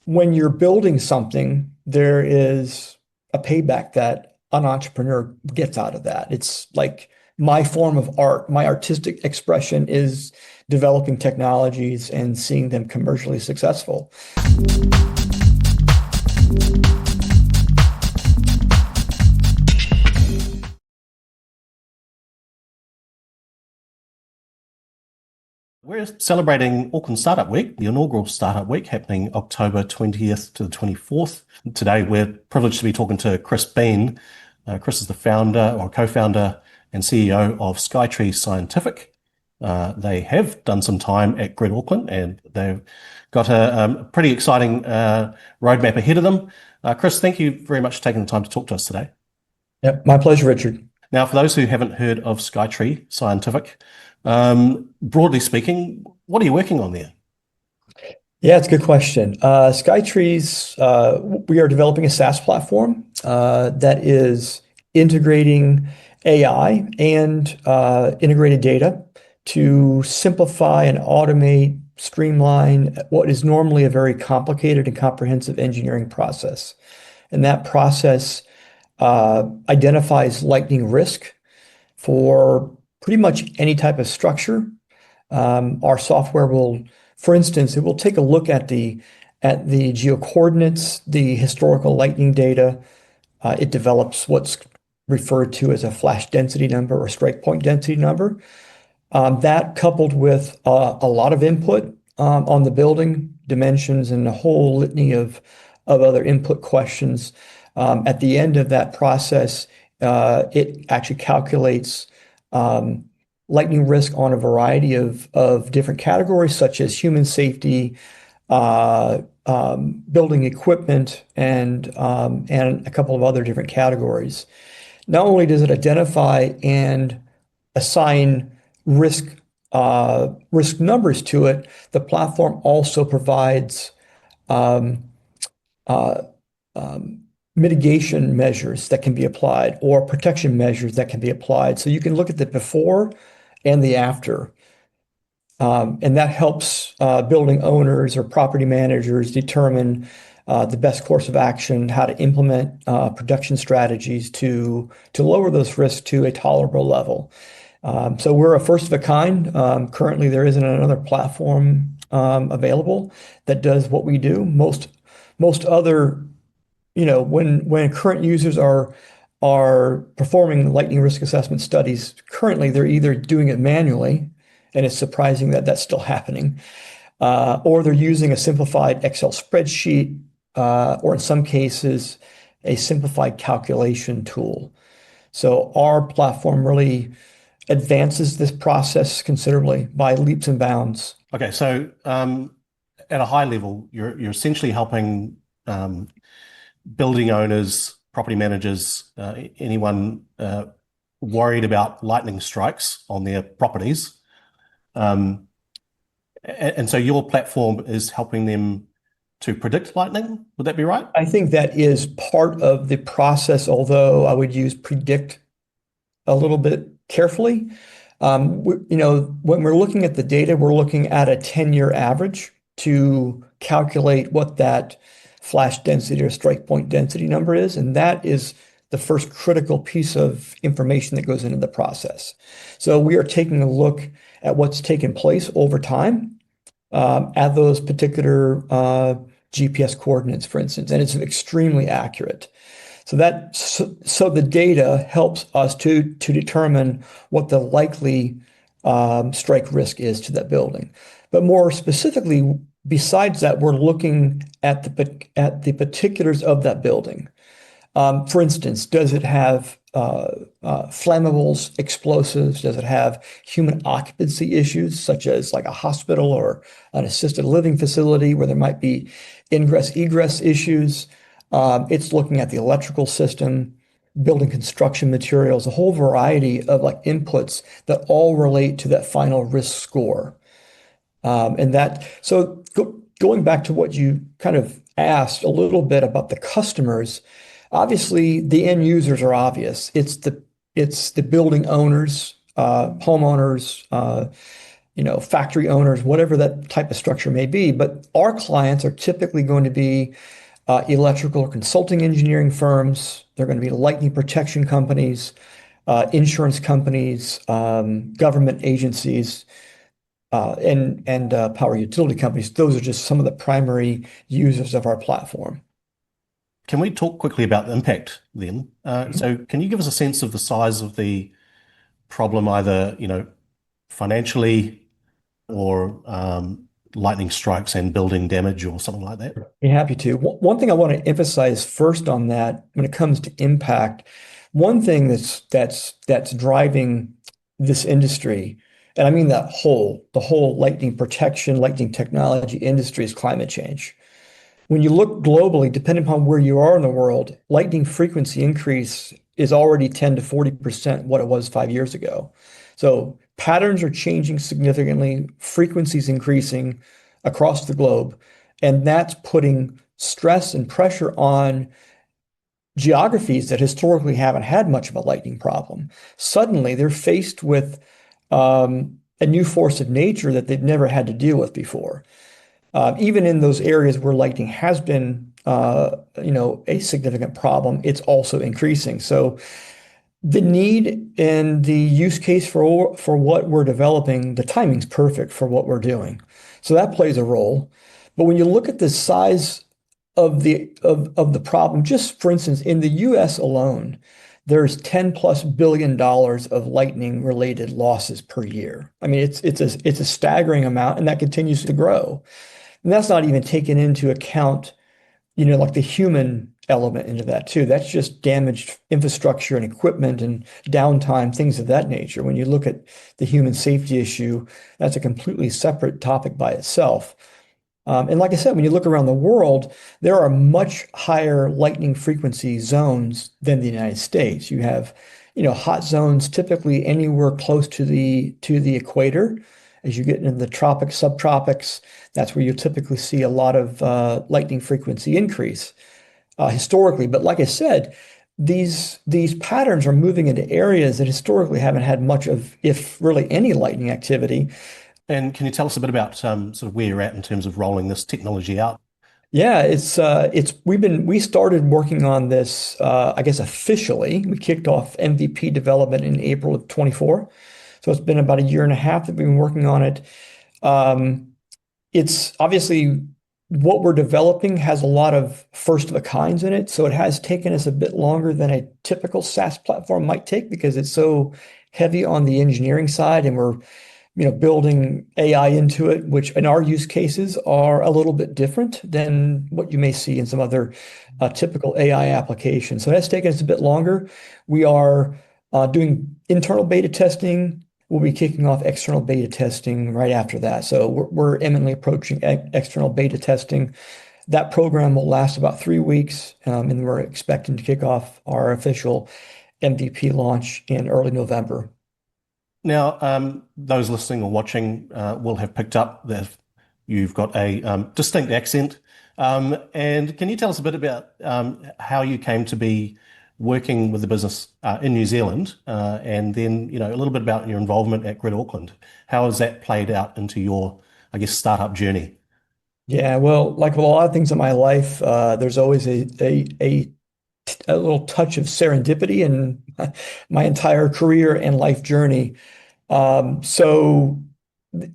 when you're building something, there is a payback that an entrepreneur gets out of that. It's like my form of art, my artistic expression is developing technologies and seeing them commercially successful. We're celebrating Auckland Startup Week, the inaugural Startup Week happening October 20th to the 24th. Today, we're privileged to be talking to Chris Bean. Chris is the founder or co-founder and CEO of Skytree Scientific. They have done some time at GridAKL and they've got a pretty exciting roadmap ahead of them. Chris, thank you very much for taking the time to talk to us today. Yep, my pleasure, Richard. Now, for those who haven't heard of Skytree Scientific, broadly speaking, what are you working on there? Yeah, it's a good question. Skytree's, we are developing a SaaS platform that is integrating AI and integrated data to simplify and automate, streamline what is normally a very complicated and comprehensive engineering process. And that process identifies lightning risk for pretty much any type of structure. Our software will, for instance, it will take a look at the geocoordinates, the historical lightning data. It develops what's referred to as a flash density number or strike point density number. That coupled with a lot of input on the building dimensions and a whole litany of other input questions. At the end of that process, it actually calculates lightning risk on a variety of different categories, such as human safety, building equipment, and a couple of other different categories. Not only does it identify and assign risk numbers to it, the platform also provides mitigation measures that can be applied or protection measures that can be applied. So you can look at the before and the after. And that helps building owners or property managers determine the best course of action, how to implement production strategies to lower those risks to a tolerable level. So we're a first of a kind. Currently, there isn't another platform available that does what we do. Most other, when current users are performing lightning risk assessment studies, currently they're either doing it manually, and it's surprising that that's still happening, or they're using a simplified Excel spreadsheet, or in some cases, a simplified calculation tool. So our platform really advances this process considerably by leaps and bounds. Okay, so at a high level, you're essentially helping building owners, property managers, anyone worried about lightning strikes on their properties. And so your platform is helping them to predict lightning. Would that be right? I think that is part of the process, although I would use predict a little bit carefully. When we're looking at the data, we're looking at a 10-year average to calculate what that flash density or strike point density number is. And that is the first critical piece of information that goes into the process. So we are taking a look at what's taken place over time at those particular GPS coordinates, for instance, and it's extremely accurate. So the data helps us to determine what the likely strike risk is to that building. But more specifically, besides that, we're looking at the particulars of that building. For instance, does it have flammables, explosives? Does it have human occupancy issues, such as like a hospital or an assisted living facility where there might be ingress, egress issues? It's looking at the electrical system, building construction materials, a whole variety of like inputs that all relate to that final risk score. Going back to what you kind of asked a little bit about the customers, obviously the end users are obvious. It's the building owners, homeowners, factory owners, whatever that type of structure may be. But our clients are typically going to be electrical or consulting engineering firms. They're going to be lightning protection companies, insurance companies, government agencies, and power utility companies. Those are just some of the primary users of our platform. Can we talk quickly about the impact then? So can you give us a sense of the size of the problem, either, financially or lightning strikes and building damage or something like that? Be happy to. One thing I want to emphasize first on that when it comes to impact, one thing that's driving this industry, and I mean the whole lightning protection, lightning technology industry is climate change. When you look globally, depending upon where you are in the world, lightning frequency increase is already 10 to 40% what it was 5 years ago. So patterns are changing significantly, frequencies increasing across the globe, and that's putting stress and pressure on geographies that historically haven't had much of a lightning problem. Suddenly, they're faced with a new force of nature that they've never had to deal with before. Even in those areas where lightning has been, a significant problem, it's also increasing. So the need and the use case for what we're developing, the timing's perfect for what we're doing. So that plays a role. But when you look at the size of the problem, just for instance, in the US alone, there's 10 plus billion dollars of lightning related losses per year. I mean, it's a staggering amount, and that continues to grow. And that's not even taken into account, like the human element into that too. That's just damaged infrastructure and equipment and downtime, things of that nature. When you look at the human safety issue, that's a completely separate topic by itself. And like I said, when you look around the world, there are much higher lightning frequency zones than the United States. You have, hot zones typically anywhere close to the equator. As you get into the tropics, subtropics, that's where you typically see a lot of lightning frequency increase historically. But like I said, these patterns are moving into areas that historically haven't had much of, if really any, lightning activity. And can you tell us a bit about sort of where you're at in terms of rolling this technology out? Yeah, we started working on this, I guess officially. We kicked off MVP development in April of 24. So it's been about a year and a half that we've been working on it. It's obviously what we're developing has a lot of first of a kinds in it. So it has taken us a bit longer than a typical SaaS platform might take because it's so heavy on the engineering side, and we're building AI into it, which in our use cases are a little bit different than what you may see in some other typical AI applications. So that's taken us a bit longer. We are doing internal beta testing. We'll be kicking off external beta testing right after that. So we're imminently approaching external beta testing. That program will last about 3 weeks, and we're expecting to kick off our official MVP launch in early November. Now, those listening or watching will have picked up that you've got a distinct accent. And can you tell us a bit about how you came to be working with the business in New Zealand, and then a little bit about your involvement at Grid Auckland? How has that played out into your, I guess, startup journey? Yeah, well, like with a lot of things in my life, there's always a little touch of serendipity in my entire career and life journey. So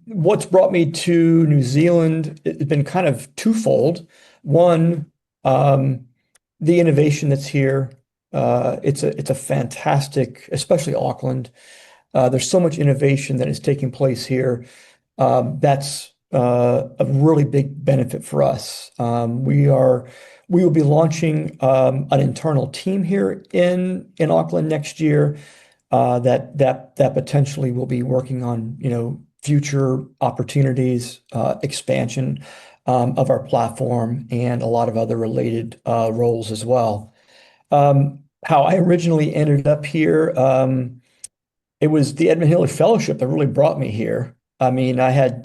what's brought me to New Zealand, it's been kind of twofold. One, the innovation that's here. It's a fantastic, especially Auckland. There's so much innovation that is taking place here. That's a really big benefit for us. We will be launching an internal team here in Auckland next year that potentially will be working on future opportunities, expansion of our platform, and a lot of other related roles as well. How I originally ended up here, it was the Edmund Hillary Fellowship that really brought me here. I mean, I had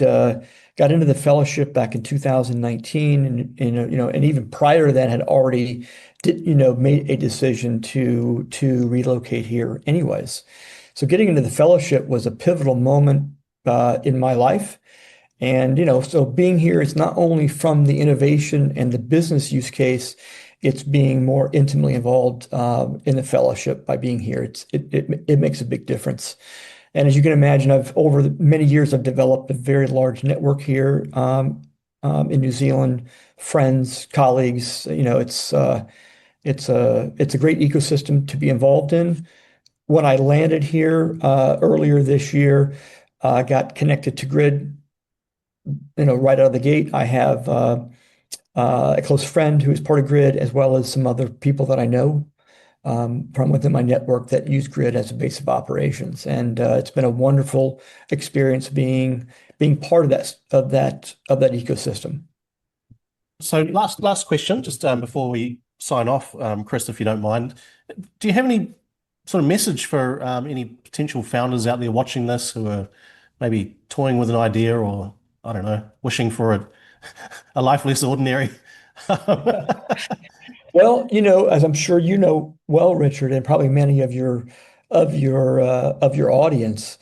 got into the fellowship back in 2019, and even prior to that had already made a decision to relocate here anyways. So getting into the fellowship was a pivotal moment in my life. And, so being here is not only from the innovation and the business use case, it's being more intimately involved in the fellowship by being here. It makes a big difference. And as you can imagine, over many years, I've developed a very large network here in New Zealand, friends, colleagues. It's a great ecosystem to be involved in. When I landed here earlier this year, I got connected to Grid. Right out of the gate, I have a close friend who is part of Grid, as well as some other people that I know from within my network that use Grid as a base of operations. And it's been a wonderful experience being part of that ecosystem. So last question, just before we sign off, Chris, if you don't mind, do you have any sort of message for any potential founders out there watching this who are maybe toying with an idea, or I don't know, wishing for a life less ordinary? Well, as I'm sure you know well, Richard, and probably many of your audience,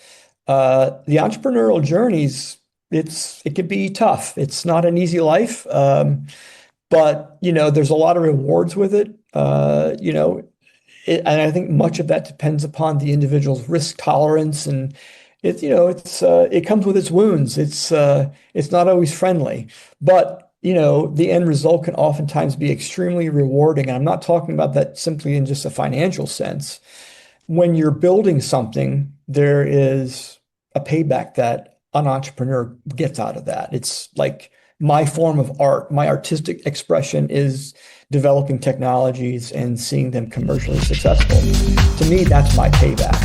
the entrepreneurial journeys, it can be tough. It's not an easy life, but there's a lot of rewards with it. And I think much of that depends upon the individual's risk tolerance, and it comes with its wounds. It's not always friendly, but the end result can oftentimes be extremely rewarding. And I'm not talking about that simply in just a financial sense. When you're building something, there is a payback that an entrepreneur gets out of that. It's like my form of art. My artistic expression is developing technologies and seeing them commercially successful. To me, that's my payback.